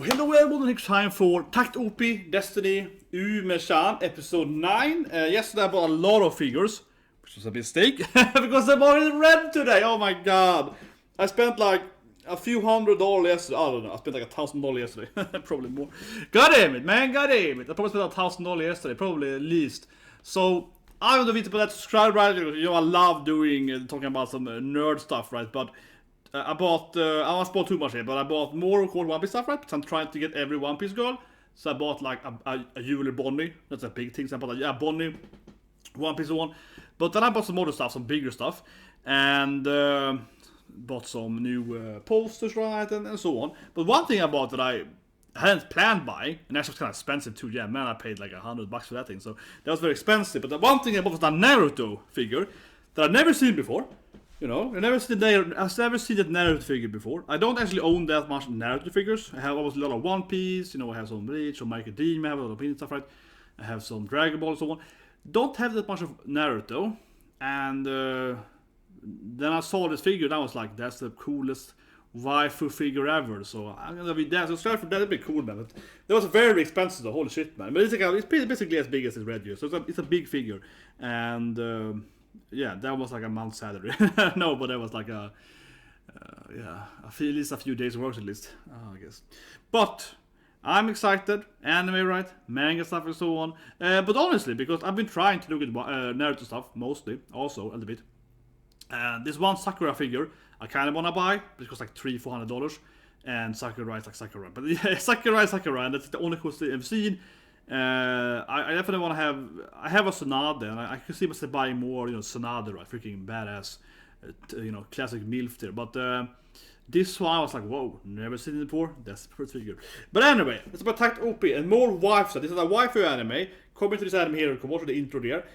Hello everyone, it's time for Takt OP Destiny Ume-chan episode 9. Yesterday I bought a lot of figures, which was a mistake, because I'm already red today, oh my god. I spent like a few $100 yesterday, I don't know, I spent like $1,000 yesterday, probably more. God damn it, man, god damn it. I probably spent $1,000 yesterday, probably at least. So, I don't know if it's subscribe, right, you know, I love doing, talking about some nerd stuff, right, but I bought too much here, but I bought more of course One Piece stuff, right? Because I'm trying to get every One Piece girl. So I bought like a Julie Bonnie. That's a big thing. So I bought a Bonnie, One Piece one. But then I bought some other stuff, some bigger stuff. And bought some new posters, right? And so on. But one thing I bought that I hadn't planned by, and actually was kind of expensive too. Yeah, man, I paid like $100 for that thing. So that was very expensive. But the one thing I bought was a Naruto figure that I've never seen before. You know, I've never seen that Naruto figure before. I don't actually own that much Naruto figures. I have almost a lot of One Piece, you know, I have some Bleach, some Academia, I have a lot of Pin stuff, right? I have some Dragon Ball and so on. Don't have that much of Naruto. And then I saw this figure and I was like, that's the coolest waifu figure ever. So I'm gonna be that. So that'd be cool, man. That was very expensive though, holy shit, man. But it's basically as big as this Red Year. So it's a big figure. And yeah, that was like a month's salary. No, but that was like at least a few days work at least, I guess. But I'm excited. Anime, right? Manga stuff and so on. But honestly, because I've been trying to look at Naruto stuff mostly, also a little bit. This one Sakura figure I kind of want to buy because like $300-400, and Sakura is like Sakura. But yeah, Sakura, and that's the only cool thing I've seen. I definitely want to have. I have a Sonade, and I could see myself buying more. You know, Sonade, right? Freaking badass, you know, classic MILF there. But this one I was like, whoa, never seen it before. That's the first figure. But anyway, it's about Takt OP and more waifus. This is a waifu anime. Coming to this anime here, come watch the intro there.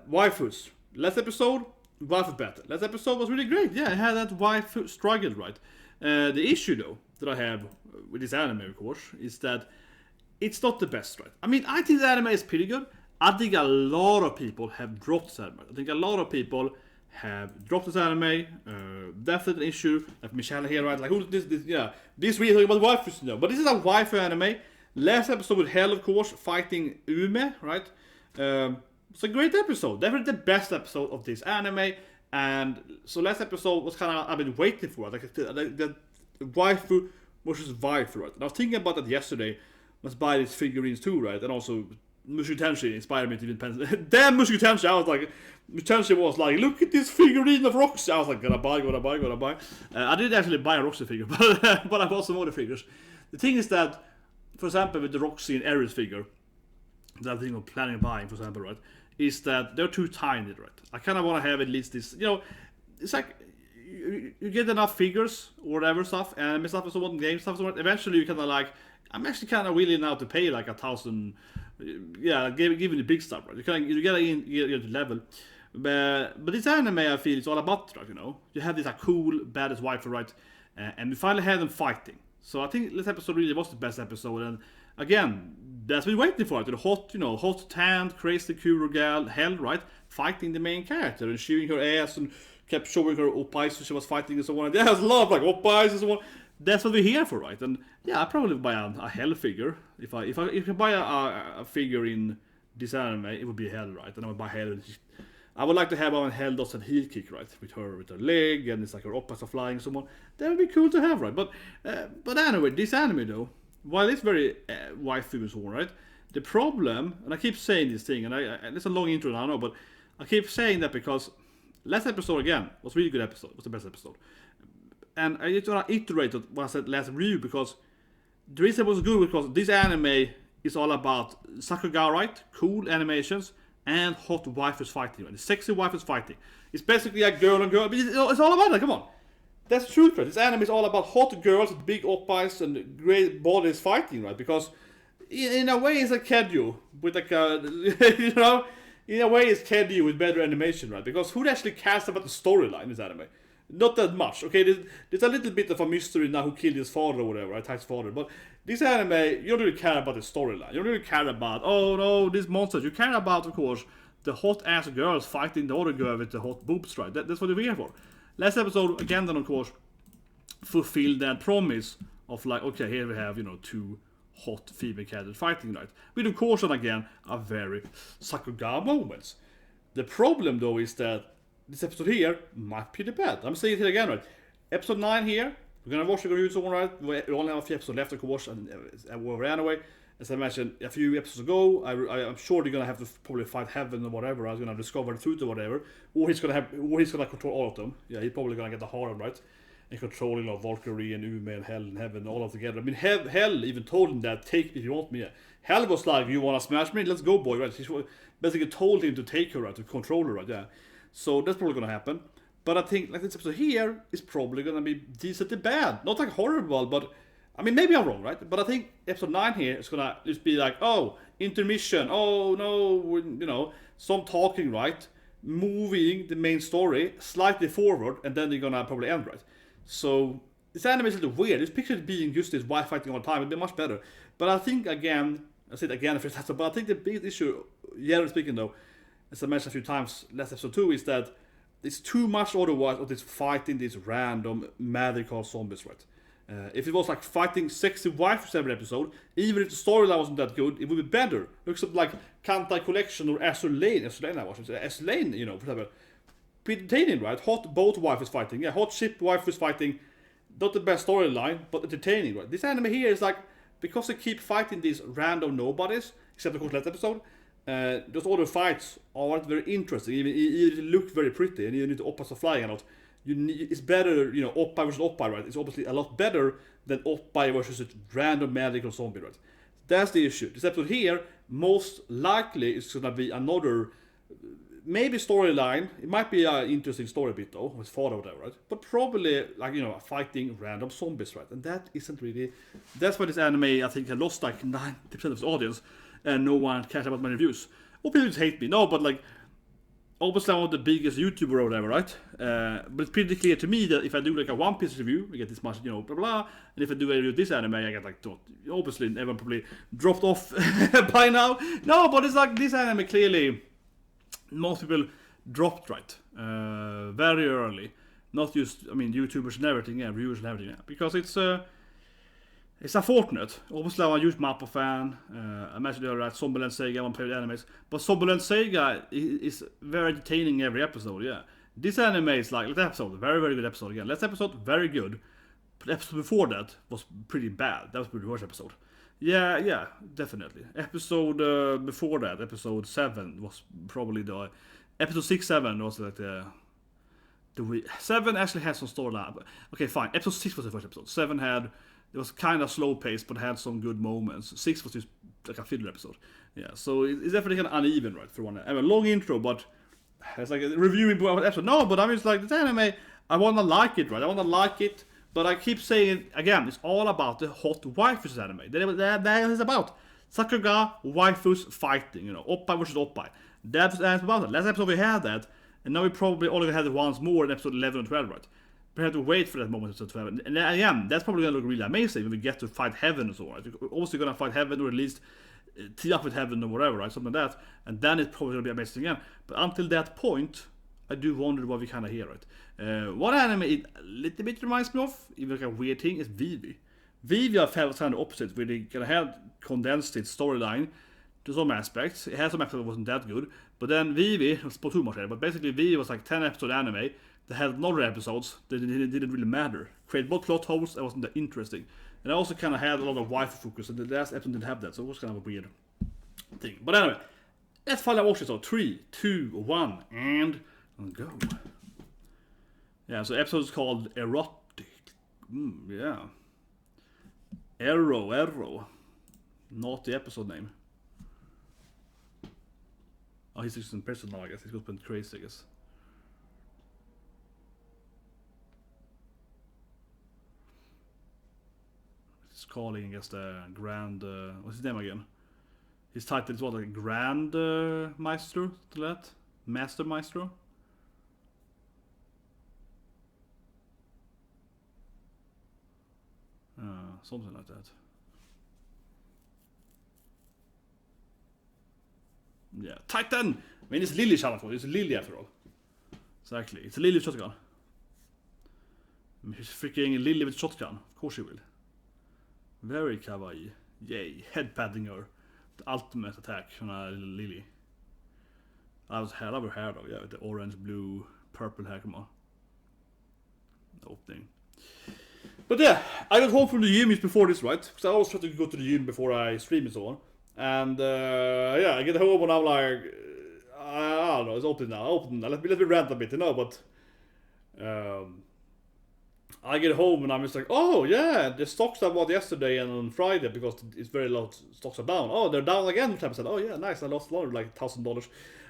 Waifus. Last episode, waifu battle. Last episode was really great. Yeah, I had that waifu struggle, right? The issue though that I have with this anime, of course, is that it's not the best, right? I mean, I think the anime is pretty good. I think a lot of people have dropped this anime. I think a lot of people have dropped this anime. Definitely an issue. Like Michelle here, right? Like, who's this? Yeah, this really talking about waifus, you know. But this is a waifu anime. Last episode with Hell, of course, fighting Ume, right? It's a great episode. Definitely the best episode of this anime. And so last episode was kind of I've been waiting for, like the waifu versus waifu, right? And I was thinking about that yesterday. Must buy these figurines too, right? And also Mushoku Tensei inspired me to even damn Mushoku Tensei. I was like, Tensei was like, look at this figurine of Roxy. I was like, gotta buy. I didn't actually buy a Roxy figure, but I bought some other figures. The thing is that, for example, with the Roxy and Ares figure that I think I'm planning on buying, for example, right, is that they're too tiny, right? I kind of want to have at least this, you know, it's like you get enough figures or whatever stuff, anime stuff and so on, game stuff and so on. Eventually you kind of like, I'm actually kind of willing now to pay like $1,000. Yeah, given the big stuff, right? You get to level. But this anime, I feel, it's all about that, you know. You have this cool, badass waifu, right? And we finally had them fighting. So I think this episode really was the best episode. And again, that's what we're waiting for. The hot, tanned, crazy Kuro gal, Hell, right? Fighting the main character and shooting her ass and kept showing her oppais she was fighting and so on. There's a lot of like oppais and so on. That's what we're here for, right? And yeah, I probably buy a Hell figure. If I can buy a figure in this anime, it would be Hell, right? And I would buy Hell. I would like to have when Hell does a heel kick, right? With her leg, and it's like her oppais are flying and so on. That would be cool to have, right? But anyway, this anime though, while it's very waifu and so on, right? The problem, and I keep saying this thing, and it's a long intro now, I know, but I keep saying that because last episode again was a really good episode. It was the best episode. And I just want to iterate what I said last review, because the reason it was good because this anime is all about Sakuga, right? Cool animations and hot waifus fighting, right? The sexy waifus fighting. It's basically a girl and girl, but it's all about that, come on. That's true, right? This anime is all about hot girls with big oppais and great bodies fighting, right? Because in a way it's like Kedyu with like a, you know, in a way it's Kedyu with better animation, right? Because who actually cares about the storyline in this anime? Not that much, okay? There's a little bit of a mystery now who killed his father or whatever, right? Takt's father. But this anime, you don't really care about the storyline. You don't really care about, oh no, these monsters. You care about, of course, the hot ass girls fighting the other girl with the hot boobs, right? That's what we're here for. Last episode, again, then, of course, fulfilled that promise of like, okay, here we have, you know, two hot female characters fighting, right? With of course, and again, are very Sakuga moments. The problem though is that this episode here might be the bad. I'm saying it here again, right? Episode 9 here, we're gonna watch the reviews on, right? We only have a few episodes left to watch, and we're anyway. As I mentioned a few episodes ago, I'm sure they're gonna have to probably fight heaven or whatever. I was gonna discover the truth or whatever, or he's gonna control all of them. Yeah, he's probably gonna get the harem, right? And controlling, you know, Valkyrie and Ume and Hell and Heaven all of together. I mean, Hell even told him that, take me if you want me. Yeah. Hell was like, you wanna smash me? Let's go, boy, right? He basically told him to take her, right? To control her, right? Yeah. So that's probably gonna happen. But I think like this episode here is probably gonna be decently bad. Not like horrible, but I mean maybe I'm wrong, right? But I think episode 9 here is gonna just be like, oh, intermission, oh no, you know, some talking, right? Moving the main story slightly forward, and then they're gonna probably end, right? So this anime is a little weird. This picture being used as wife fighting all the time would be much better. But I think again, I said again if it's but I think the biggest issue, generally speaking though, as I mentioned a few times last episode 2, is that it's too much otherwise of this fighting these random magical zombies, right? If it was like fighting sexy wives every episode, even if the storyline wasn't that good, it would be better. Looks like Kantai Collection or Azur Lane I watched. Azur Lane, you know, for example. Pretty entertaining, right? Hot boat wife is fighting. Yeah, hot ship wife is fighting. Not the best storyline, but entertaining, right? This anime here is like, because they keep fighting these random nobodies, except of course last episode, those other fights aren't very interesting. Even look very pretty, and even if the oppas are flying a lot, it's better, you know, oppa versus oppa, right? It's obviously a lot better than oppa versus a random magical zombie, right? That's the issue. This episode here, most likely, is gonna be another, maybe storyline. It might be an interesting story bit though, with father or whatever, right? But probably like, you know, fighting random zombies, right? And that isn't really. That's why this anime, I think, had lost like 90% of its audience, and no one cares about my reviews. Or people just hate me. No, but like, obviously I'm not the biggest YouTuber or whatever, right? But it's pretty clear to me that if I do like a One Piece review, I get this much, you know, blah blah. And if I do a review of this anime, I get like, obviously everyone probably dropped off by now. No, but it's like this anime clearly, most people dropped, right? Very early. Not just, I mean, YouTubers and everything, yeah, reviewers and everything, yeah. Because it's unfortunate. Obviously, I'm a huge Mappa fan. I mentioned earlier that Zombieland Sega, one favorite animes. But Zombieland Sega is very entertaining every episode, yeah. This anime is like, last episode, very, very good episode again. Last episode, very good. But the episode before that was pretty bad. That was the worst episode. Yeah, definitely. Episode before that, episode 7, was probably the... Episode 6, 7 was like the 7 actually had some storyline. Okay, fine. Episode 6 was the first episode. 7 had... It was kind of slow paced, but had some good moments. 6 was just like a fiddle episode. Yeah, so it's definitely kind of uneven, right? For one, I have a long intro, but it's like a reviewing episode. No, but I'm just like, this anime, I wanna like it, right? I wanna like it, but I keep saying again, it's all about the hot waifus anime. That is about Sakuga waifus fighting, you know, oppa versus oppa. That's about it. Last episode we had that, and now we probably only had it once more in episode 11 and 12, right? We have to wait for that moment to 12. And again, that's probably gonna look really amazing when we get to fight heaven and so on. We're also gonna fight heaven, or at least team up with heaven or whatever, right? Something like that. And then it's probably gonna be amazing again. But until that point, I do wonder what we kinda hear, right? One anime it a little bit reminds me of, even like a weird thing, is Vivi. Vivi I felt kind of opposite, where they kinda had condensed its storyline to some aspects. It had some episodes that wasn't that good. But then Vivi, I spoke too much here, but basically Vivi was like 10 episode anime. They had no episodes that didn't really matter. Create both plot holes, that wasn't that interesting. And I also kind of had a lot of wife focus, and the last episode didn't have that, so it was kind of a weird thing. But anyway, let's finally watch it. So 3, 2, 1, and go. Yeah, so the episode is called Erotic. Yeah. Arrow. Not the episode name. Oh, he's just in prison now, I guess. He's going crazy, I guess. Calling, I guess, the Grand... what's his name again? His title is what, like Grand Maestro? To that? Master Maestro? Something like that. Yeah, Titan! I mean, it's Lily channel. It's Lily after all. Exactly. It's a Lily shotgun. She's freaking Lily with shotgun. Of course she will. Very kawaii. Yay, head patting her. The ultimate attack on a little Lily. I love her hair though, yeah, with the orange, blue, purple hair, come on. Opening. But yeah, I got home from the gym before this, right? Because I always try to go to the gym before I stream and so on. And yeah, I get home and I'm like, I don't know, it's open now. Let me rant a bit, you know, but I get home and I'm just like, oh yeah, the stocks I bought yesterday and on Friday because it's very low, stocks are down. Oh, they're down again. I said, oh yeah, nice, I lost like $1,000.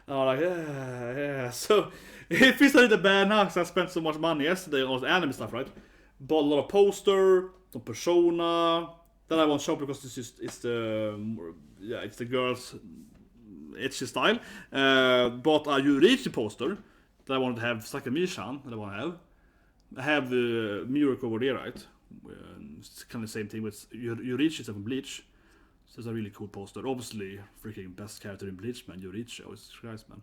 And I'm like, yeah. So it feels a little bad now because I spent so much money yesterday on all the anime stuff, right? Bought a lot of poster, some Persona. Then I won't shop because it's the girls' itchy style. Bought a Yurichi poster that I wanted to have, Sakami-chan that I want to have. I have the Miurko over there, right? It's kind of the same thing with Yurichi from Bleach. So it's a really cool poster. Obviously, freaking best character in Bleach, man. Yurichi, oh, it's Christ, man.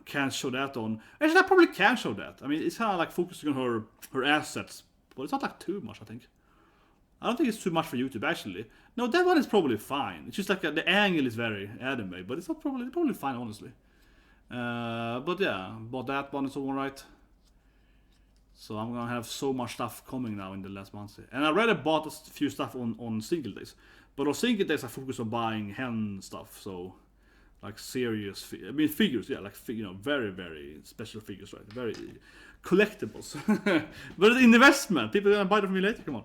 Can't show that on. Actually, I probably can show that. I mean, it's kind of like focusing on her assets, but it's not like too much, I think. I don't think it's too much for YouTube, actually. No, that one is probably fine. It's just like the angle is very anime, but it's not probably fine, honestly. But yeah, bought that one, it's alright. So I'm gonna have so much stuff coming now in the last month. And I already bought a few stuff on single days. But on single days I focus on buying hen stuff, so like serious figures, yeah, like very, very special figures, right? Very collectibles. But an investment, people are gonna buy them from me later, come on.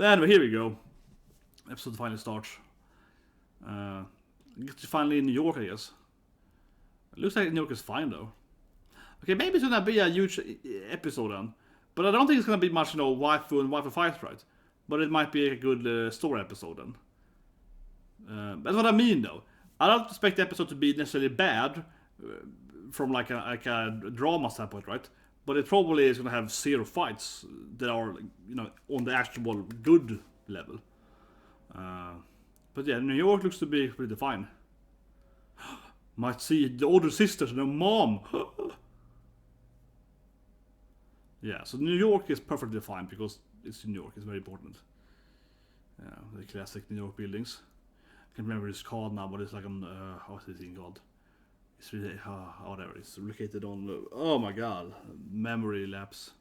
Anyway, here we go. Episode finally starts. Finally in New York, I guess. It looks like New York is fine though. Okay, maybe it's gonna be a huge episode then. But I don't think it's gonna be much, waifu and waifu fights, right? But it might be a good story episode then. That's what I mean, though. I don't expect the episode to be necessarily bad from like a drama standpoint, right? But it probably is gonna have 0 fights that are, on the actual good level. But yeah, New York looks to be pretty fine. Might see the older sisters and her mom. Yeah, so New York is perfectly fine because it's New York. It's very important. Yeah, the classic New York buildings. I can't remember what it's called now, but it's like what's this thing called? It's really whatever. It's located on. Oh my god, memory lapse.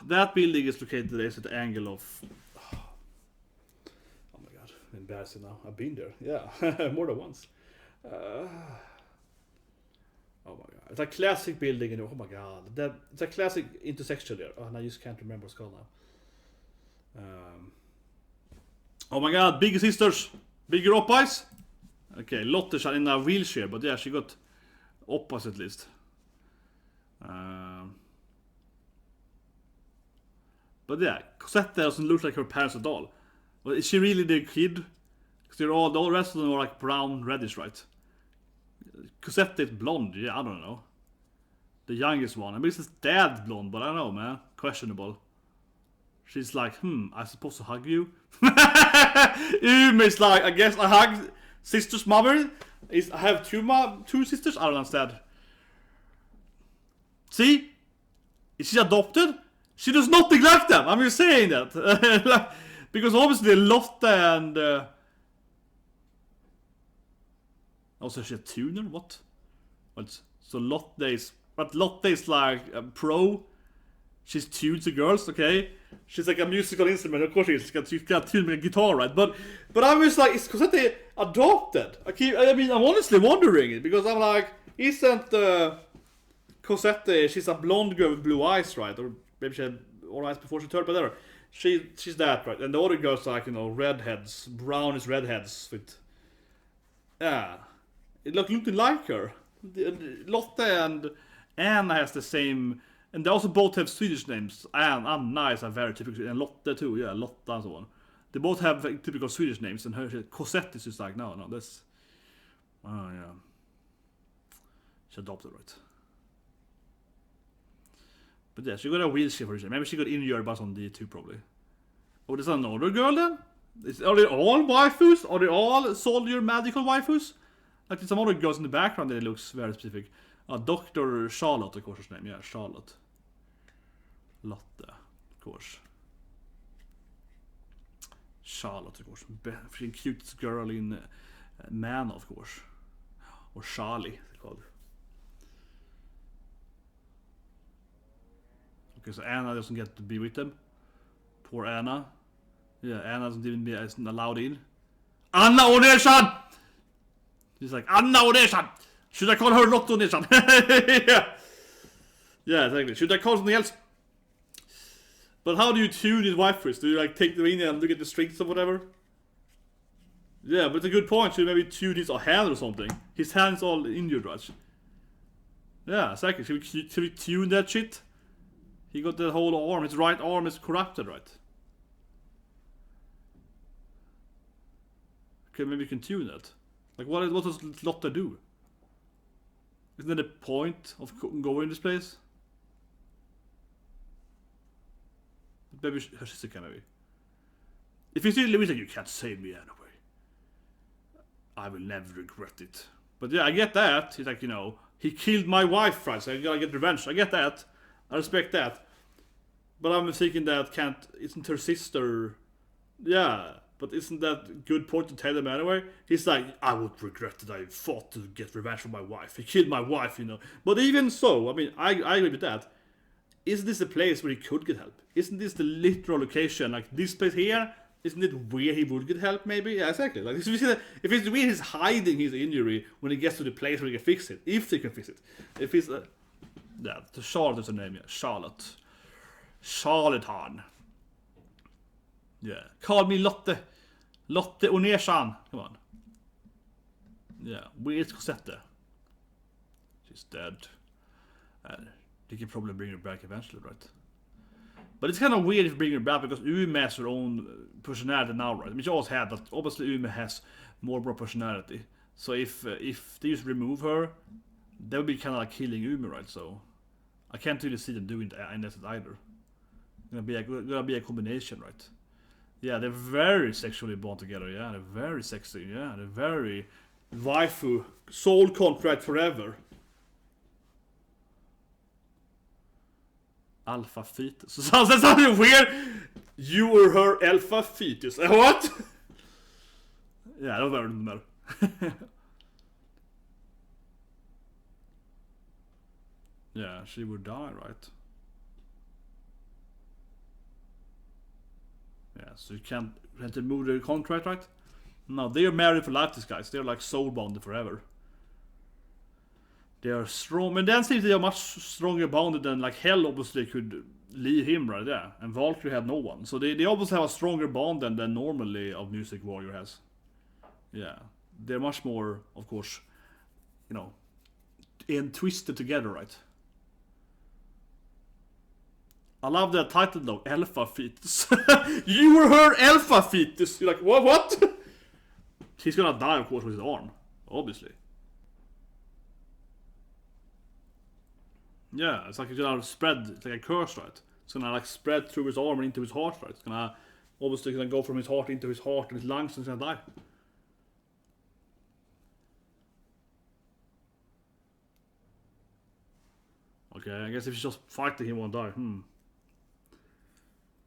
That building is located at the angle of. Oh my god, embarrassing now. I've been there. Yeah, more than once. Oh my god, it's a classic building, and oh my god, it's a classic intersection there. Oh, and I just can't remember what's called now. Oh my god, big sisters, bigger oppies. Okay, Lotte's in a wheelchair, but yeah, she got oppas at least. But yeah, Cosette doesn't look like her parents at all. Well, is she really the kid? Because the rest of them are like brown, reddish, right? Cosette is blonde, yeah, I don't know. The youngest one. I mean, it's dad blonde, but I don't know, man. Questionable. She's like, I'm supposed to hug you? It's like, I guess I hug sister's mother. I have two sisters? I don't understand. See? Is she adopted? She does not neglect them. I'm just saying that. Because obviously Lotte and... Also, she's a tuner? What? So Lotte is... But Lotte is like a pro. She's tuned to girls, okay? She's like a musical instrument, of course she's got tuned with a guitar, right? But I'm just like, is Cosette adopted? I'm honestly wondering it, because I'm like, isn't Cosette, she's a blonde girl with blue eyes, right? Or maybe she had all eyes before she turned, but whatever. She's that, right? And the other girls are like, redheads, brownish redheads with... Yeah. It looked like her. Lotte and Anna has the same... And they also both have Swedish names. Anna is a very typical... And Lotte too, yeah, Lotte and so on. They both have typical Swedish names, and her Cosette is just like, no, that's... Oh, yeah. She adopted, right? But yeah, she got a wheelchair for her. Maybe she got injured by some D2, probably. Oh, there's another girl then? Are they all waifus? Are they all soldier magical waifus? Like there's some other girls in the background that looks very specific. Dr. Charlotte, of course, her name. Yeah, Charlotte. Lotte, of course. Charlotte, of course. The cutest girl in Man, of course. Or Charlie, it's called. Okay, so Anna doesn't get to be with them. Poor Anna. Yeah, Anna isn't allowed in. Anna Oneshan! He's like, Anna Oneshan! Should I call her Lotte Oneshan? Yeah, exactly. Should I call something else? But how do you tune his wife first? Do you like take them in and look at the strings or whatever? Yeah, but it's a good point. Should maybe tune his hand or something? His hand's all injured, right? Yeah, exactly. Should we tune that shit? He got the whole arm. His right arm is corrupted, right? Okay, maybe we can tune that. Like, what does Lotte do? Isn't that the point of going this place? Maybe her sister can, maybe. If you see Louisa, you can't save me anyway. I will never regret it. But yeah, I get that. He's like, he killed my wife, right? So I gotta get revenge. I get that. I respect that. But I'm thinking that isn't her sister... Yeah, but isn't that good point to tell him anyway? He's like, I would regret that I fought to get revenge for my wife. He killed my wife, But even so, I mean, I agree with that. Isn't this a place where he could get help? Isn't this the literal location? Like, this place here, isn't it where he would get help, maybe? Yeah, exactly. Like, if it's where he's hiding his injury when he gets to the place where he can fix it. If he can fix it. If he's... yeah, Charlotte is her name, yeah. Charlotte. Charlatan. Yeah. Call me Lotte. Lotte Oneshan. Come on. Yeah, where's Cosette? She's dead. They can probably bring her back eventually, right? But it's kind of weird if you bring her back because Ume has her own personality now, right? I mean, she always had that. Obviously, Ume has more personality. So if they just remove her, that would be kind of like killing Ume, right? So I can't really see them doing that either. Gonna be a combination, right? Yeah, they're very sexually bound together. Yeah, they're very sexy. Yeah, they're very waifu, soul contract forever. Alpha fetus. That sounded weird. You were her alpha fetus. What? Yeah, det var värre nummer. Yeah, she would die, right? Yeah, so you can't remove the contract, right? No, they are married for life, these guys. They're like soul bonded forever. They are strong, but then seems they are much stronger bonded than like Hell obviously could leave him, right? Yeah, and Valkyrie had no one, so they obviously have a stronger bond than normally a music warrior has. Yeah, they're much more, of course, and twisted together, right? I love that title though, Alpha Fetus. You were her Alpha Fetus. You're like, what? He's gonna die, of course, with his arm, obviously. Yeah, it's like it's gonna spread. It's like a curse, right? It's gonna like spread through his arm and into his heart, right? It's gonna obviously go from his heart into his heart and his lungs, and he's gonna die. Okay, I guess if he's just fighting, he won't die.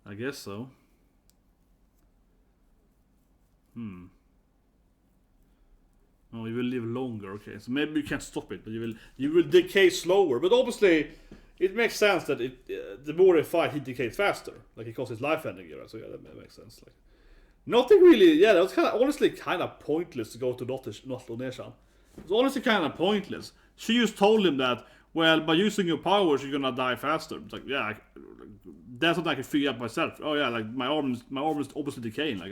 I guess so. Oh, you will live longer. Okay, so maybe you can't stop it, but you will decay slower. But obviously, it makes sense that the more they fight, he decays faster. Like it causes life ending, right? So yeah, that makes sense. Like nothing really. Yeah, that was honestly kind of pointless to go to Lotte Oneshan. It's honestly kind of pointless. She just told him that, well, by using your powers, you're gonna die faster. It's like, yeah, that's what I can figure out myself. Oh yeah, like my arm is obviously decaying. Like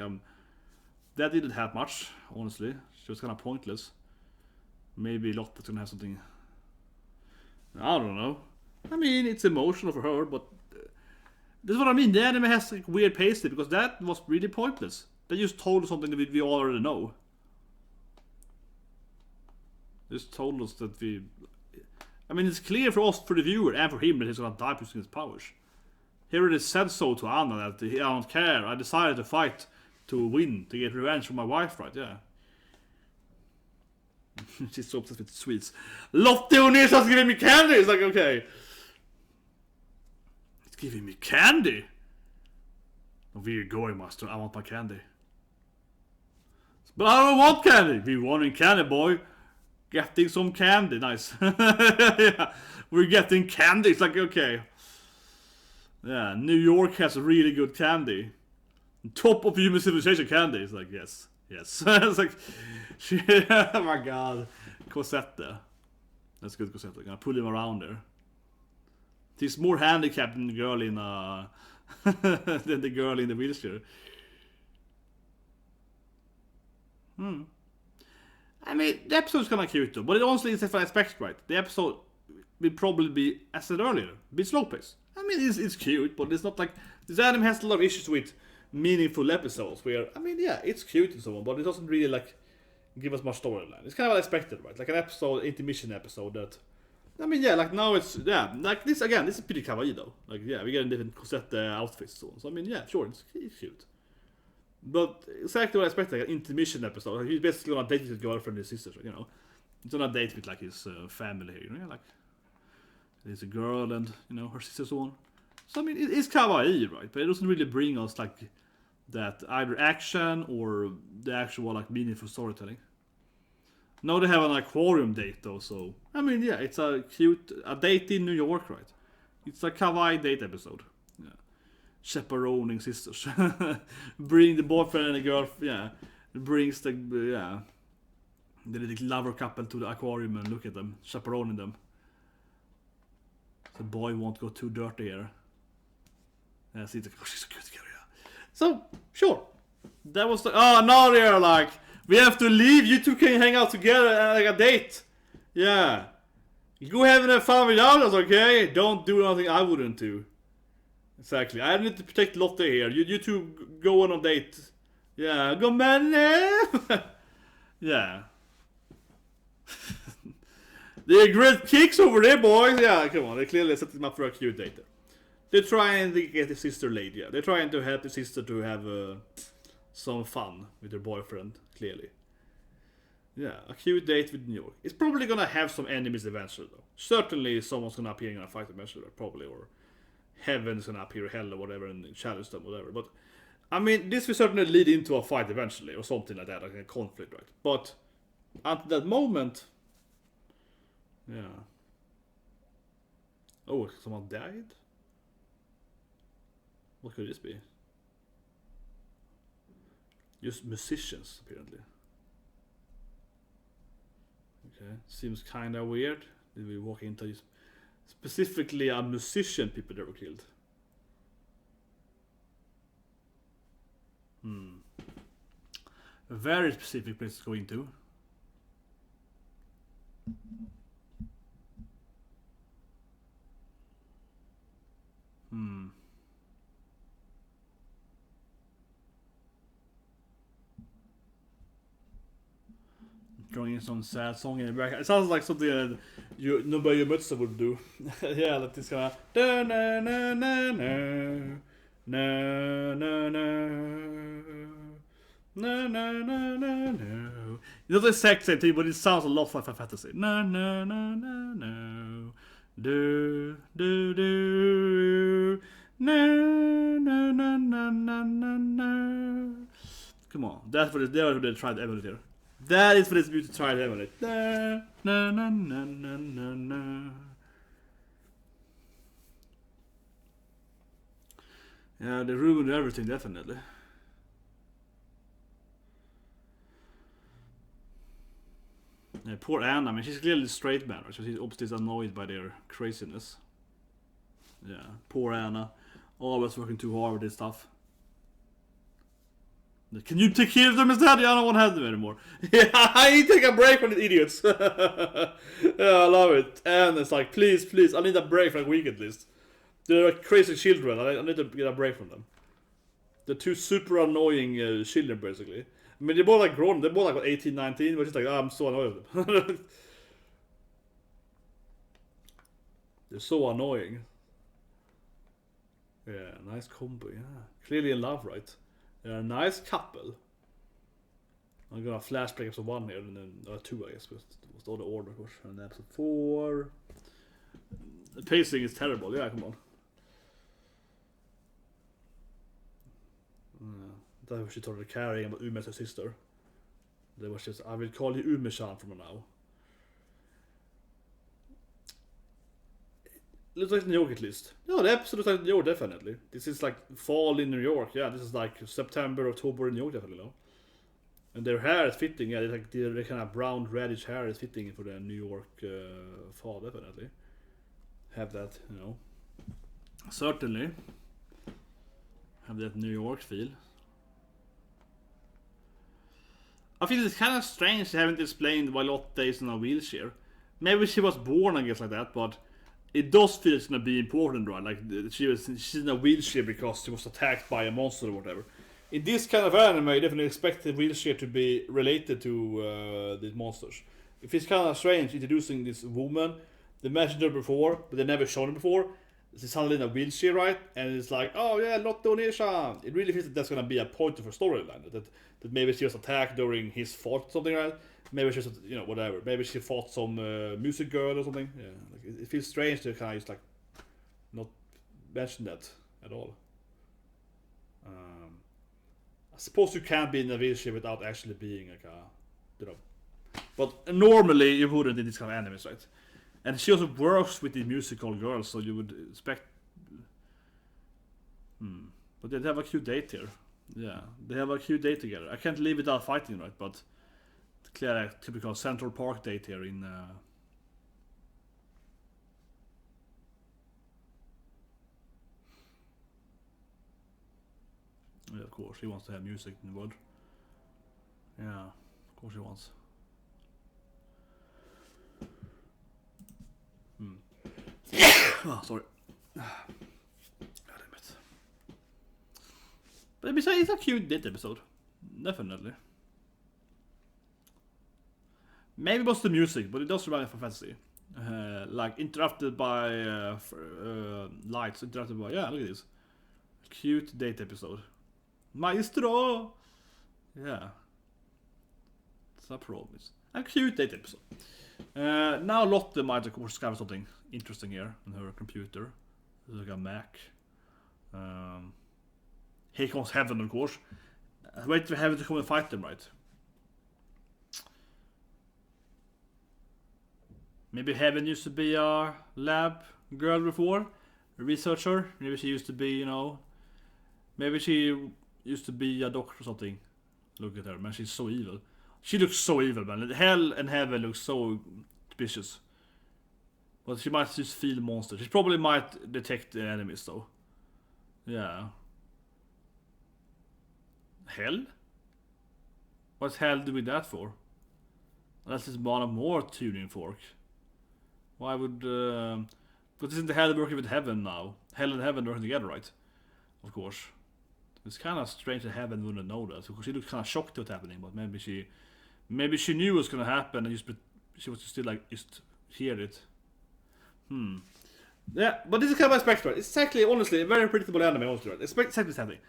that didn't have much, honestly. She was kind of pointless. Maybe Lotte's gonna have something. I don't know. I mean, it's emotional for her, but this is what I mean. The anime has like weird pacing because that was really pointless. They just told us something that we already know. They just told us that we. I mean, it's clear for us, for the viewer, and for him that he's gonna die using his powers. He already said so to Anna that I don't care. I decided to fight to win, to get revenge for my wife, right? Yeah. She's so obsessed with sweets. Lotte Onisha's giving me candy! It's like, okay. It's giving me candy? Where are you going, master? I want my candy. But I don't want candy! We wanting candy, boy. Getting some candy, nice. Yeah, we're getting candy. It's like, okay. Yeah, New York has really good candy. Top of human civilization candy. It's like, yes. It's like, oh my god. Cosette. That's good Cosette. I'm gonna pull him around there. He's more handicapped than the girl in than the girl in the wheelchair. I mean, the episode's kinda cute though, but it honestly is if I expect right. The episode will probably be, as I said earlier, a bit slow paced. I mean, it's cute, but it's not like this anime has a lot of issues with meaningful episodes where, I mean, yeah, it's cute and so on, but it doesn't really like give us much storyline. It's kind of what I expected, right? Like an episode, intermission episode that, I mean, yeah, like now it's, yeah, like this again, this is pretty kawaii though. Like, yeah, we get a different Cosette outfits and so on. So I mean, yeah, sure, it's cute. But exactly what I expected, like an intermission episode. Like, he's basically on a date with his girlfriend and his sisters, you know. He's on a date with like his family here, you know, like there's a girl and, you know, her sister and so on. So I mean, it's kawaii, right? But it doesn't really bring us like that either action or the actual like meaningful storytelling. Now they have an aquarium date though, so I mean, yeah, it's a cute date in New York, right? It's a kawaii date episode. Yeah, chaperoning sisters, bring the boyfriend and the girl. Yeah, brings the the little lover couple to the aquarium and look at them, chaperoning them. The boy won't go too dirty here. Yeah, see, it's like, oh, she's so cute together. Yeah. So sure, that was the. Oh, now they're like, we have to leave. You two can hang out together and like a date. Yeah, you go having fun without us, okay? Don't do nothing I wouldn't do. Exactly. I need to protect Lotte here. You two go on a date. Yeah, go man. Yeah. They're great kicks over there, boys. Yeah, come on. They clearly set them up for a cute date. They're trying to get the sister laid. Yeah, they're trying to help the sister to have some fun with her boyfriend. Clearly. Yeah, a cute date with New York. It's probably gonna have some enemies eventually, though. Certainly, someone's gonna appear in a fight eventually, probably, or Heaven's gonna appear, hell or whatever, and challenge them, whatever. But I mean, this will certainly lead into a fight eventually, or something like that, like a conflict, right? But at that moment. Yeah. Oh, someone died? What could this be? Just musicians, apparently. Okay, seems kinda weird. Did we walk into specifically a musician people that were killed? A very specific place to go into. Throwing in some sad song in the back. It sounds like something that nobody Mutsa would do. Yeah, like this kind of na na na na na na na na na. It's not the exact same thing, but it sounds a lot like Final Fantasy. Na na na na no. Do do do. Na na na na na na. Come on, that's what they tried to emulate here. That is for this beauty tried to emulate. Na na na na na na na. Yeah, they ruined everything, definitely. Yeah, poor Anna, I mean, she's clearly straight man, right? So she's obviously annoyed by their craziness. Yeah, poor Anna. Always working too hard with this stuff. Can you take care of them instead? Yeah, I don't want to have them anymore. Yeah, I need to take a break from these idiots. Yeah, I love it. And it's like, please, I need a break for a week at least. They're like crazy children. I need to get a break from them. They're two super annoying children, basically. I mean, they're both like grown. They're both like 18, 19. But just like, I'm so annoyed with them. They're so annoying. Yeah, nice combo. Yeah, clearly in love, right? They're a nice couple. I'm gonna flashback episode 1 here, and then 2 I guess, because it was all the order of course. And then episode 4. The pacing is terrible, yeah, come on. That was she told her carrying about Ume as her sister. That was just, I will call you Ume-chan from now. Looks like New York at least. No, the episode looks like New York, definitely. This is like fall in New York, yeah, this is like September, October in New York, definitely, no? And their hair is fitting, yeah, like their kind of brown reddish hair is fitting for the New York fall, definitely. Have that, you know. Certainly. Have that New York feel. I feel it's kind of strange they haven't explained why Lotte is in a wheelchair. Maybe she was born, I guess, like that, but it does feel it's gonna be important, right? Like she's in a wheelchair because she was attacked by a monster or whatever. In this kind of anime, I definitely expect the wheelchair to be related to these monsters. If it's kind of strange introducing this woman, they mentioned her before, but they never shown her before. She's suddenly in a wheelchair, right? And it's like, oh yeah, Lotte Onisha. It really feels that that's gonna be a point of her storyline. That maybe she was attacked during his fight or something, right? Maybe she was, you know, whatever. Maybe she fought some music girl or something. Yeah, like it feels strange to kind of just like not mention that at all. I suppose you can't be in a wheelchair without actually being like a, you know. But normally you wouldn't in this kind of animes, right? And she also works with the musical girls, so you would expect. But they have a cute date here. Yeah, they have a cute date together. I can't leave without fighting, right? But clearly a typical Central Park date here in. Yeah, of course, he wants to have music in the wood. Yeah, of course he wants. Oh, sorry. God damn it. But besides, it's a cute date episode. Definitely. Maybe it was the music, but it does remind me of fantasy. Like interrupted by lights, interrupted by, yeah, look at this. Cute date episode. Maestro! Yeah. It's a promise. A cute date episode. Now Lotte might of course discover something interesting here on her computer. It's like a Mac. Here comes Heaven, of course. Wait for Heaven to come and fight them, right? Maybe Heaven used to be a lab girl before, a researcher. Maybe she used to be, you know, maybe she used to be a doctor or something. Look at her, man, she's so evil. She looks so evil, man. Hell and Heaven look so vicious. But she might just feel monsters. She probably might detect the enemies, though. Yeah. Hell? What's Hell doing that for? Unless it's one of more tuning fork. Why would... But isn't the Hell working with Heaven now? Hell and Heaven working together, right? Of course. It's kind of strange that Heaven wouldn't know that. Because she looked kind of shocked to what's happening. But maybe she knew it was gonna happen and she was still like, just hear it. Yeah, but this is kind of expected. It's actually, honestly, a very predictable anime, honestly, right? Exactly something.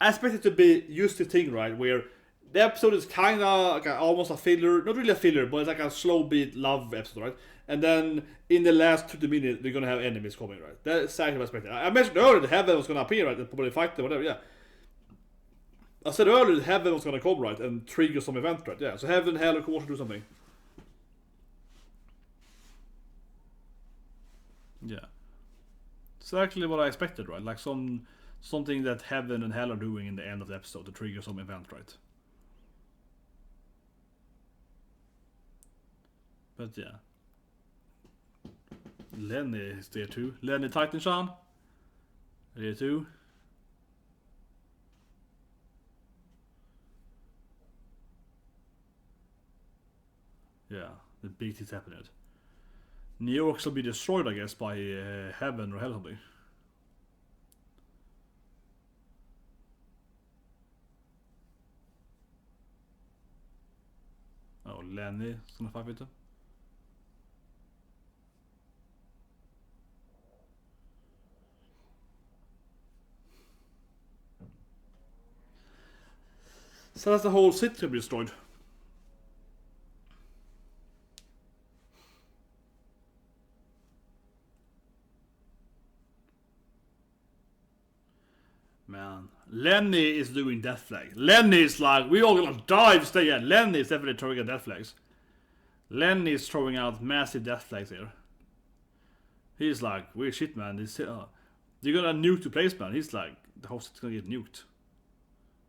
I expect it to be used to thing, right? Where the episode is kind of like almost a filler, not really a filler, but it's like a slow beat love episode, right? And then in the last 20 minutes, they're gonna have enemies coming, right? That's exactly what I expected. I mentioned earlier that Heaven was gonna appear, right? And probably fight them, whatever, yeah. I said earlier that Heaven was gonna come, right? And trigger some event, right? Yeah, so Heaven, Hell, of course, do something. Yeah. Exactly what I expected, right? Like something that Heaven and Hell are doing in the end of the episode to trigger some event, right? But yeah. Lenny is there too. Lenny Titan-chan. There too. Yeah, the big thing's happening. New York shall be destroyed, I guess, by Heaven or Hell or something. Oh, Lenny is gonna fight with them. So that's the whole city to be destroyed. Man, Lenny is doing death flag. Lenny is like, we all gonna die if we stay here. Lenny is definitely throwing out death flags. Lenny is throwing out massive death flags here. He's like, weird shit, man. You're gonna nuke the place, man. He's like, the host is gonna get nuked.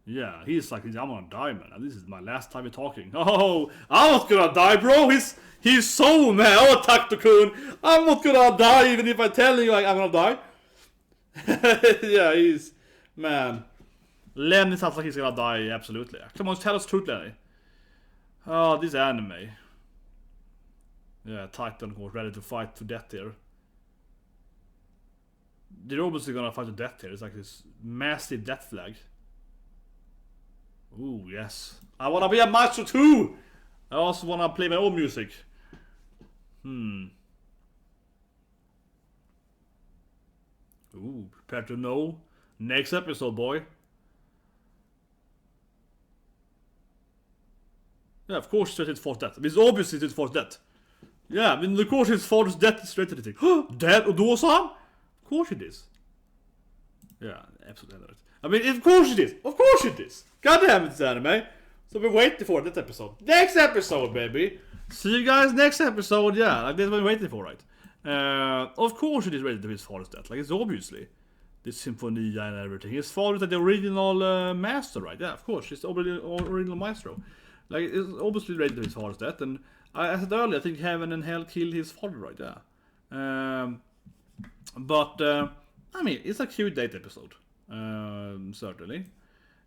Yeah, he's like, I'm gonna die, man. And this is my last time we're talking. Oh, I'm not gonna die, bro. He's so mad. Oh, Takt-kun. I'm not gonna die even if I tell you like, I'm gonna die. Yeah, he's... Man. Lenny sounds like he's gonna die, absolutely. Come on, tell us the truth, Lenny. Oh, this anime. Yeah, Titan was ready to fight to death here. They're obviously gonna fight to death here. It's like this massive death flag. Ooh, yes. I wanna be a maestro too! I also wanna play my own music. Ooh, prepare to know. Next episode, boy. Yeah, of course it's forced death. It's obviously it's forced death. Yeah, I mean, of course it's forced death is straight to the thing. Dead? Och då sa han? Of course it is. Yeah, absolutely. I mean, of course it is. Of course it is. God damn it, it's anime. So we're waiting for that episode. Next episode, baby. See you guys next episode. Yeah, like that's what we're waiting for, right? Of course it is ready to his father's death. Like, it's obviously this symphony and everything. His father is like the original master, right? Yeah, of course. It's the original maestro. Like, it's obviously ready to his father's death. And I said earlier, I think heaven and hell killed his father, right? Yeah. But I mean, it's a cute date episode. Certainly.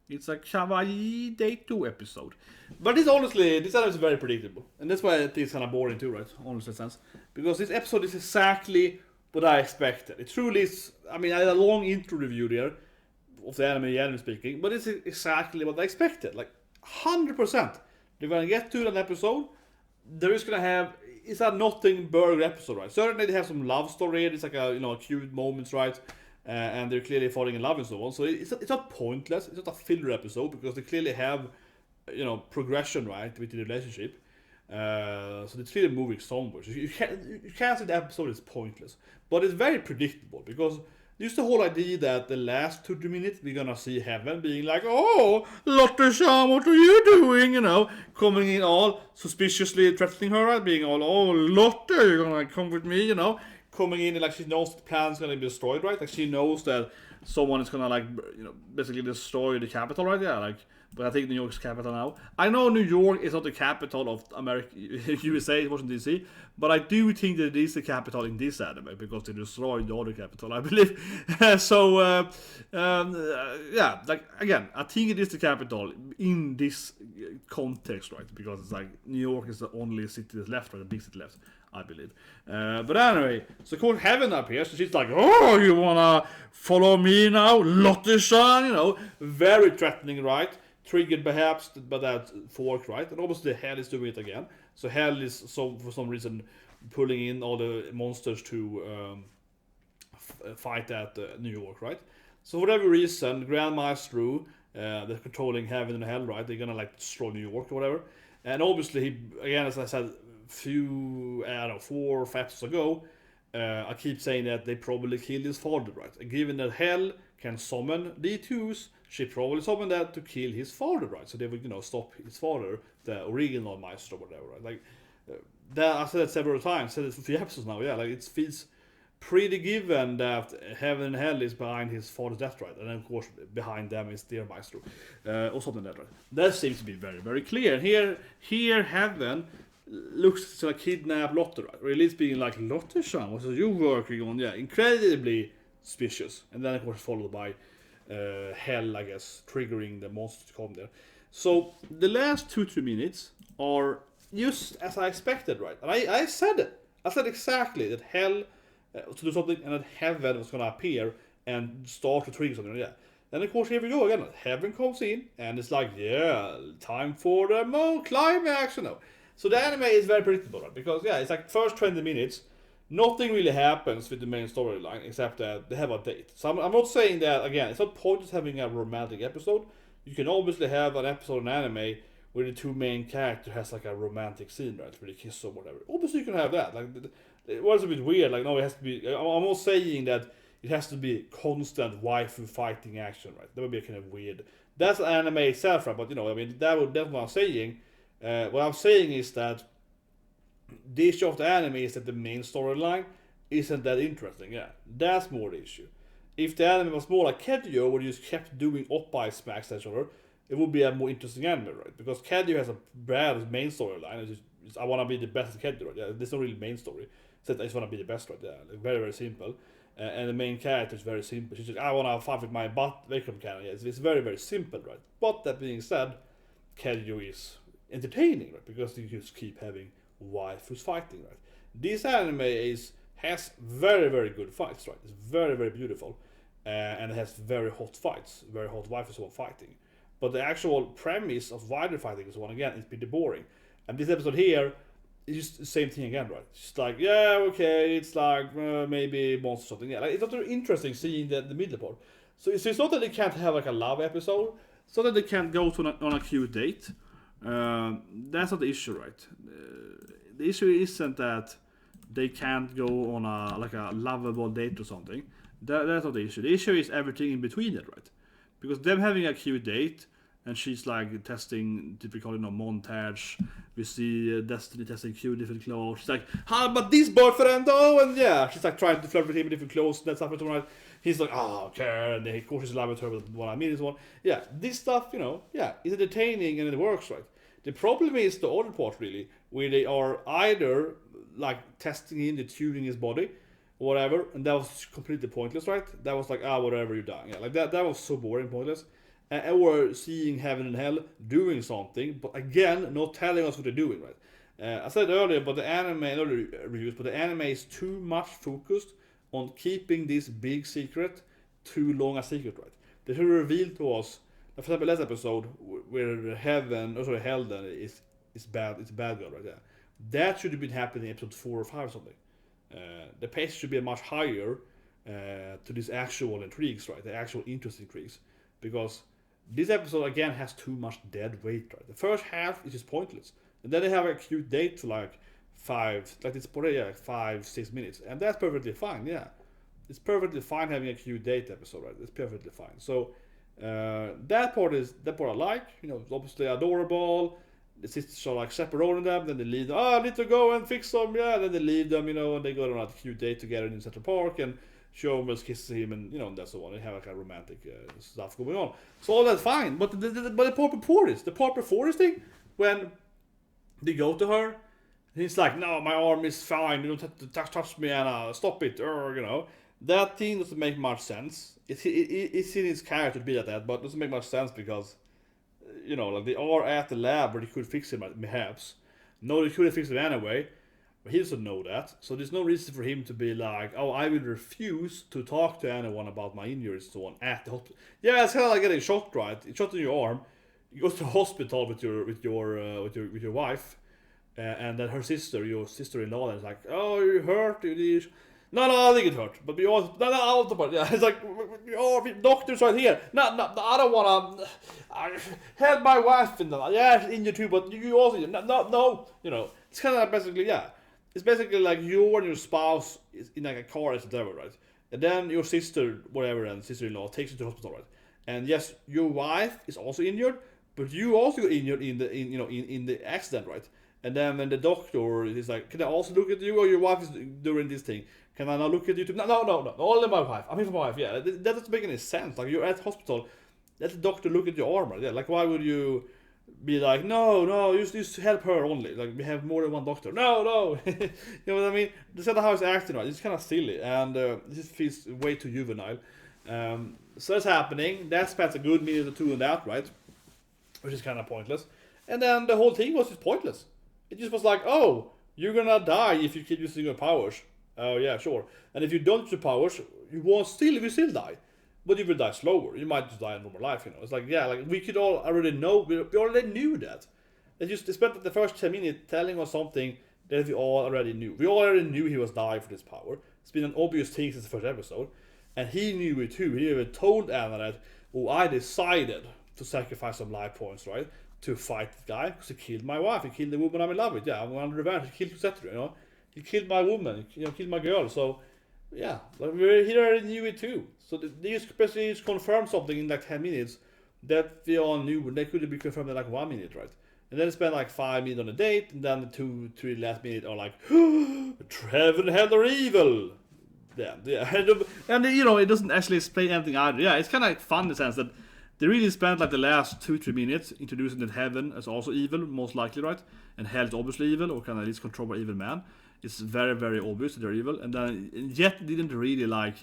It's a kawaii date 2 episode. But it's honestly, this episode is very predictable. And that's why it is kind of boring too, right? Honestly sense. Because this episode is exactly what I expected. It truly is. I mean, I had a long intro review there of the anime, generally speaking. But it's exactly what I expected. Like, 100%. They're gonna get to that episode. They're just gonna have... It's a nothing burger episode, right? Certainly they have some love story. It's like a, cute moments, right? And they're clearly falling in love and so on. So it's not pointless. It's not a filler episode because they clearly have, progression, right, with the relationship. So they're clearly moving somewhere. So you can't say the episode is pointless, but it's very predictable because there's the whole idea that the last 2-3 minutes we're gonna see Heaven being like, oh, Lotte-san, what are you doing? Coming in all suspiciously threatening her, right? Being all, oh, Lotte, you're gonna come with me, coming in and like she knows the plan's gonna be destroyed, right? Like she knows that someone is gonna basically destroy the capital, right? Yeah, like, but I think New York's capital now. I know New York is not the capital of America, USA, Washington DC, but I do think that it is the capital in this anime because they destroyed the other capital, I believe. Yeah, like again, I think it is the capital in this context, right? Because it's like New York is the only city that's left, right? The big city left, I believe. But anyway, so of course Heaven appears, so she's like, oh, you wanna follow me now, Lotte-san, very threatening, right? Triggered perhaps by that fork, right? And obviously Hell is doing it again. So Hell is for some reason pulling in all the monsters to fight at New York, right? So for whatever reason, Grand Maestro, they're controlling Heaven and Hell, right? They're gonna destroy New York or whatever. And obviously he, again, as I said, 4 or 5 episodes ago, I keep saying that they probably killed his father, right? And given that Hell can summon D2s, she probably summoned that to kill his father, right? So they would, stop his father, the original maestro or whatever, right? Like, that I said it several times, said it for 3 episodes now, yeah, like it feels pretty given that Heaven and Hell is behind his father's death, right? And then, of course, behind them is their maestro, or something like that, right? That seems to be very, very clear. And here Heaven looks to kidnap Lotte, right? Or at least being like, Lotte-san, what are you working on? Yeah, incredibly suspicious. And then, of course, followed by Hell, I guess, triggering the monster to come there. So the last 2-3 minutes are just as I expected, right? And I said it. I said exactly that Hell to do something and that Heaven was gonna appear and start to trigger something. Yeah. Then of course here we go again. Heaven comes in and it's like, yeah, time for the climax, So the anime is very predictable, right? Because it's like first 20 minutes. Nothing really happens with the main storyline except that they have a date. So I'm not saying that, again, it's not pointless having a romantic episode. You can obviously have an episode in anime where the 2 main characters has like a romantic scene, right? Where they kiss or whatever. Obviously you can have that. Like, it was a bit weird. Like, no, it has to be... I'm not saying that it has to be constant waifu fighting action, right? That would be kind of weird. That's anime itself, right? But I mean, that's what I'm saying. What I'm saying is that the issue of the anime is that the main storyline isn't that interesting. Yeah, that's more the issue. If the anime was more like Kedio, where you just kept doing oppai smacks at each other, it would be a more interesting anime, right? Because Kedio has a bad main storyline. It's I want to be the best at Kedio, right? Yeah, there's no really main story. So I just want to be the best, right? Yeah, like very, very simple. And the main character is very simple. She's just, I want to fight with my butt vacuum cannon. Yeah, it's very, very simple, right? But that being said, Kedio is entertaining, right? Because you just keep having waifus fighting, right? This anime has very, very good fights, right? It's very, very beautiful. And it has very hot fights, very hot waifus all fighting. But the actual premise of why they're fighting is one again, it's pretty boring. And this episode here is just the same thing again, right? It's just like, yeah, okay, it's like maybe monster or something. Yeah, like, it's not very interesting seeing the middle part. So it's not that they can't have like a love episode. It's not that they can't go to on a cute date. That's not the issue, right? The issue isn't that they can't go on a lovable date or something. That's not the issue. The issue is everything in between it, right? Because them having a cute date, and she's like testing typical, montage. We see Destiny testing cute different clothes. She's like, how about this boyfriend though? And yeah, she's like trying to flirt with him in different clothes. That's stuff. Right? He's like, oh, okay. And then of course he's in love with her with what I mean is one. Yeah, this stuff, yeah, is entertaining and it works, right? The problem is the other part really, where they are either like testing him, tuning his body, or whatever, and that was completely pointless, right? That was like, whatever, you're done. Yeah, like that was so boring, pointless. And we're seeing heaven and hell doing something, but again, not telling us what they're doing, right? I said earlier, but the anime, not the reviews, but the anime is too much focused on keeping this big secret too long a secret, right? They should reveal to us, for example, last episode, where hell then is bad, it's a bad girl, right? Yeah. That should have been happening in episode 4 or 5 or something. The pace should be much higher to these actual intrigues, right? The actual interesting intrigues. Because this episode, again, has too much dead weight, right? The first half is just pointless. And then they have a cute date for like 5-6 minutes. And that's perfectly fine, yeah. It's perfectly fine having a cute date episode, right? It's perfectly fine. So, that part I like. It's obviously adorable. The sisters are like chaperoning them, then they leave them. I need to go and fix them, yeah. Then they leave them, and they go on a cute date together in Central Park, and she almost kisses him, and that's the one. They have like a romantic stuff going on. So all that's fine. But the part before this thing, when they go to her, and he's like, no, my arm is fine. You don't have to touch me, and stop it, or that thing doesn't make much sense. It's in his character to be like that, but it doesn't make much sense because. Like they are at the lab where they could fix him, perhaps. No, they couldn't fix him anyway, but he doesn't know that. So there's no reason for him to be like, oh, I will refuse to talk to anyone about my injuries and so on at the hospital. Yeah, it's kind of like getting shot, right? It's shot in your arm. You go to the hospital with your wife, and then her sister, your sister-in-law, is like, oh, you hurt? No, I think it hurt. But we also, no, yeah, it's like, doctor's right here. No, I don't wanna. I had my wife in the, yeah, she's injured too, but you also, no. It's kind of like basically, yeah. It's basically like you and your spouse is in like a car, etc., right? And then your sister, whatever, and sister-in-law takes you to the hospital, right? And yes, your wife is also injured, but you also got injured in the accident, right? And then when the doctor is like, can I also look at you, or your wife is doing this thing? Can I now look at you too? No. Only my wife. I'm here for my wife. Yeah, that doesn't make any sense. Like, you're at the hospital, let the doctor look at your arm. Right? Yeah, like, why would you be like, no, just help her only. Like, we have more than one doctor. No. You know what I mean? That's not how it's acting, right? It's kind of silly, and this feels way too juvenile. So that's happening. That spends a good minute or two on that, right? Which is kind of pointless. And then the whole thing was just pointless. It just was like, oh, you're gonna die if you keep using your powers. Oh yeah, sure. And if you don't use your powers, you will still die. But you will die slower. You might just die in normal life, It's like, yeah, like we could all already know, we already knew that. They spent the first 10 minutes telling us something that we all already knew. We already knew he was dying for this power. It's been an obvious thing since the first episode. And he knew it too. He even told Anna that, I decided to sacrifice some life points, right? To fight this guy, because he killed my wife, he killed the woman I'm in love with. Yeah, I'm on revenge, he killed etc. He killed my woman, he killed my girl. So Yeah, like we already knew it too. So they just confirmed something in like 10 minutes that we all knew. They could be confirmed in like 1 minute, right? And then spend like 5 minutes on a date, and then the 2-3 last minutes are like, Trevor hell or evil. Yeah, and you know, it doesn't actually explain anything either. Yeah, it's kind of like fun in the sense that they really spent like the last 2-3 minutes introducing that heaven is also evil, most likely, right? And hell is obviously evil, or kind of at least controlled by evil man. It's very, very obvious that they're evil, and then yet didn't really like,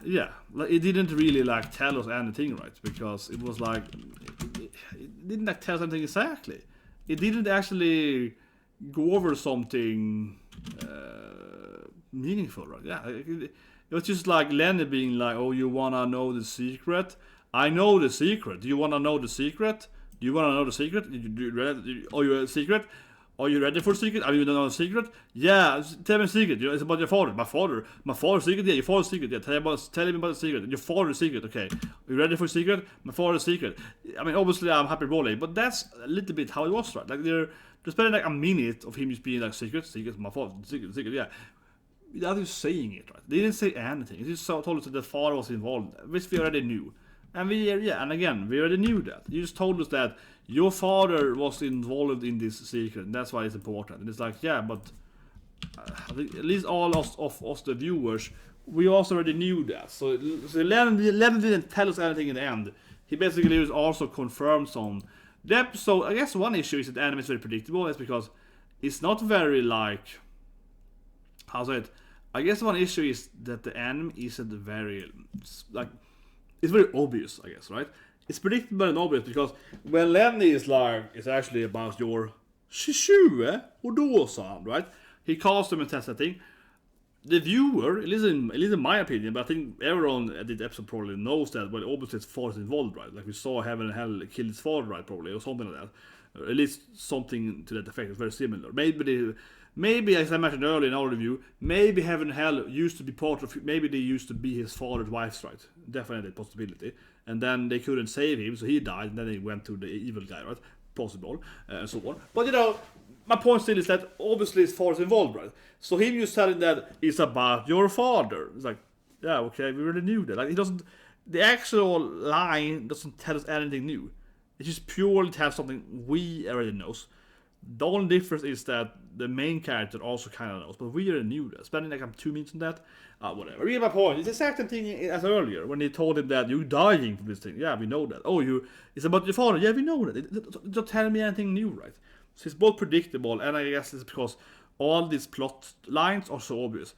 yeah, like it didn't really like tell us anything, right? Because it was like it didn't like tell us anything exactly. It didn't actually go over something meaningful, right? Yeah, it was just like Lenny being like, "Oh, you wanna know the secret? I know the secret. Do you wanna know the secret? Do you wanna know the secret? Are you a secret? Are you ready for secret? Are you know the secret? Yeah, tell me a secret. It's about your father. My father's secret. Yeah, your father's secret. Yeah, tell me about the secret. Your father's secret. Okay, are you ready for secret? My father's secret. I mean, obviously I'm happy rolling, but that's a little bit how it was, right? Like they're spending like a minute of him just being like secret, my father, secret. Yeah, without you saying it, right? They didn't say anything. It just told us that the father was involved, which we already knew. And we already knew that. You just told us that your father was involved in this secret, and that's why it's important. And it's like, yeah, but at least all of us, the viewers, we also already knew that. So Lennon didn't tell us anything in the end. He basically was also confirmed some. The episode, I guess one issue is that the anime is very predictable. It's because it's not very like, how's it? I guess one issue is that the anime isn't very like, it's very obvious, I guess, right? It's predictable and obvious because when Lenny is like, it's actually about your soooo, och då sa han, right? He calls them and tests that thing. The viewer, at least in my opinion, but I think everyone at this episode probably knows that, but obviously his father is involved, right? Like we saw Heaven and Hell kill his father, right? Probably, or something like that. Or at least something to that effect. It's very similar. Maybe, as I mentioned earlier in our review, maybe Heaven and Hell used to be part of. Maybe they used to be his father's wives, right? Definitely a possibility. And then they couldn't save him, so he died, and then they went to the evil guy, right? Possible, and so on. But you know, my point still is that obviously his father's involved, right? So him just telling that it's about your father. It's like, yeah, okay, we already knew that. Like, he doesn't. The actual line doesn't tell us anything new. It just purely tells something we already knows. The only difference is that the main character also kind of knows, but we already knew that. Spending like 2 minutes on that, whatever. You get my point. It's the exact thing as earlier when they told him that you're dying from this thing. Yeah, we know that. Oh, it's about your father. Yeah, we know that. It don't tell me anything new, right? So it's both predictable, and I guess it's because all these plot lines are so obvious.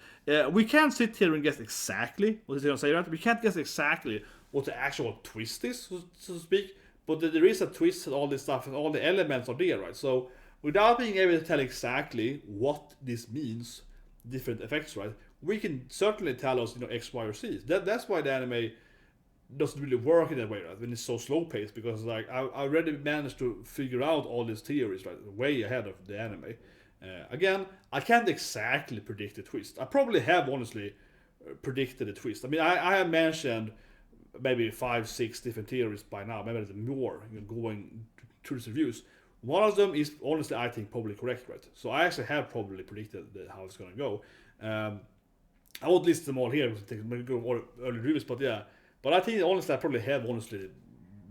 We can't sit here and guess exactly what he's going to say, right? We can't guess exactly what the actual twist is, so to speak. But there is a twist and all this stuff, and all the elements are there, right? So without being able to tell exactly what this means, different effects, right? We can certainly tell us, X, Y, or Z. That's why the anime doesn't really work in that way, right? When it's so slow paced, because like I already managed to figure out all these theories, right, way ahead of the anime. Again, I can't exactly predict the twist. I probably have honestly predicted the twist. I mean, I have mentioned maybe 5-6 different theories by now, maybe more, going through the reviews. One of them is honestly, I think, probably correct, right? So I actually have probably predicted how it's going to go. I won't list them all here because we go more early reviews, but yeah. But I think honestly, I probably have honestly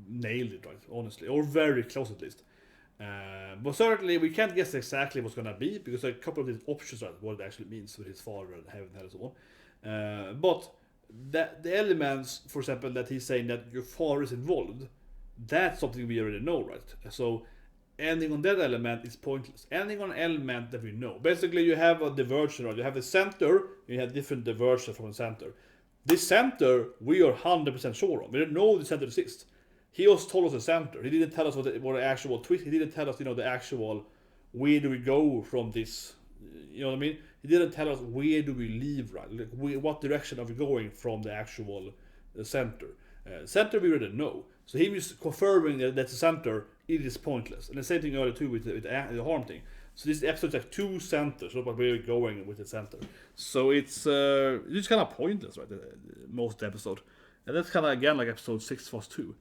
nailed it, right? Honestly, or very close at least. But certainly, we can't guess exactly what's going to be because there are a couple of these options, right? What it actually means with his father and heaven and so on. But the elements, for example, that he's saying that your father is involved, that's something we already know, right? So ending on that element is pointless. Ending on an element that we know. Basically, you have a diversion, right? You have the center, you have different diversions from the center. This center, we are 100% sure on. We don't know the center exists. He just told us the center. He didn't tell us what the actual twist. He didn't tell us, the actual where do we go from this. You know what I mean? He didn't tell us where do we leave, right? Like what direction are we going from the actual center. Center we already know. So him just confirming that that's the center, it is pointless. And the same thing earlier too with the harm thing. So this episode has 2 centers, but where we're going with the center. So it's kind of pointless, right? Most of the episode. And that's kind of again like episode 6 was 2.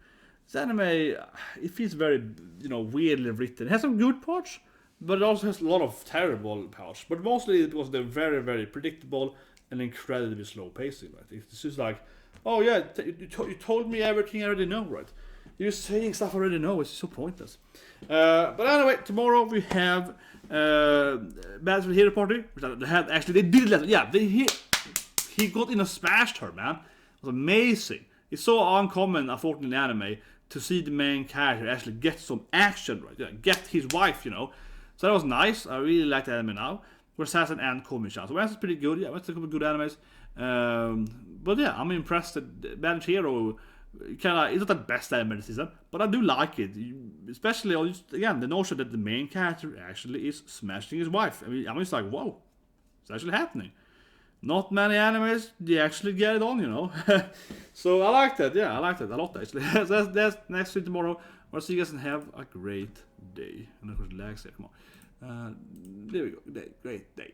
This anime, it feels very, weirdly written. It has some good parts, but it also has a lot of terrible parts. But mostly it was the very, very predictable and incredibly slow pacing, right? It's just like, oh yeah, you told me everything I already know, right? You're saying stuff I already know. It's so pointless. But anyway, tomorrow we have Battlefield Hero Party, which they had actually, they did let, yeah, he got in and smashed her, man. It was amazing. It's so uncommon, unfortunately, in anime to see the main character actually get some action, right? Yeah, get his wife, you know. So that was nice. I really like the anime now. For Assassin and Komi-chan. So that's pretty good. Yeah, that's a couple of good animes. But yeah, I'm impressed that Band Hero it's not the best anime this season, but I do like it. Especially, again, the notion that the main character actually is smashing his wife. I mean, I'm just like, whoa, it's actually happening. Not many animes, they actually get it on, you know. So I like that. Yeah, I like that a lot, actually. So that's next week tomorrow. I'll see you guys and have a great day. And of course, relax here. Come on. There we go. Great day.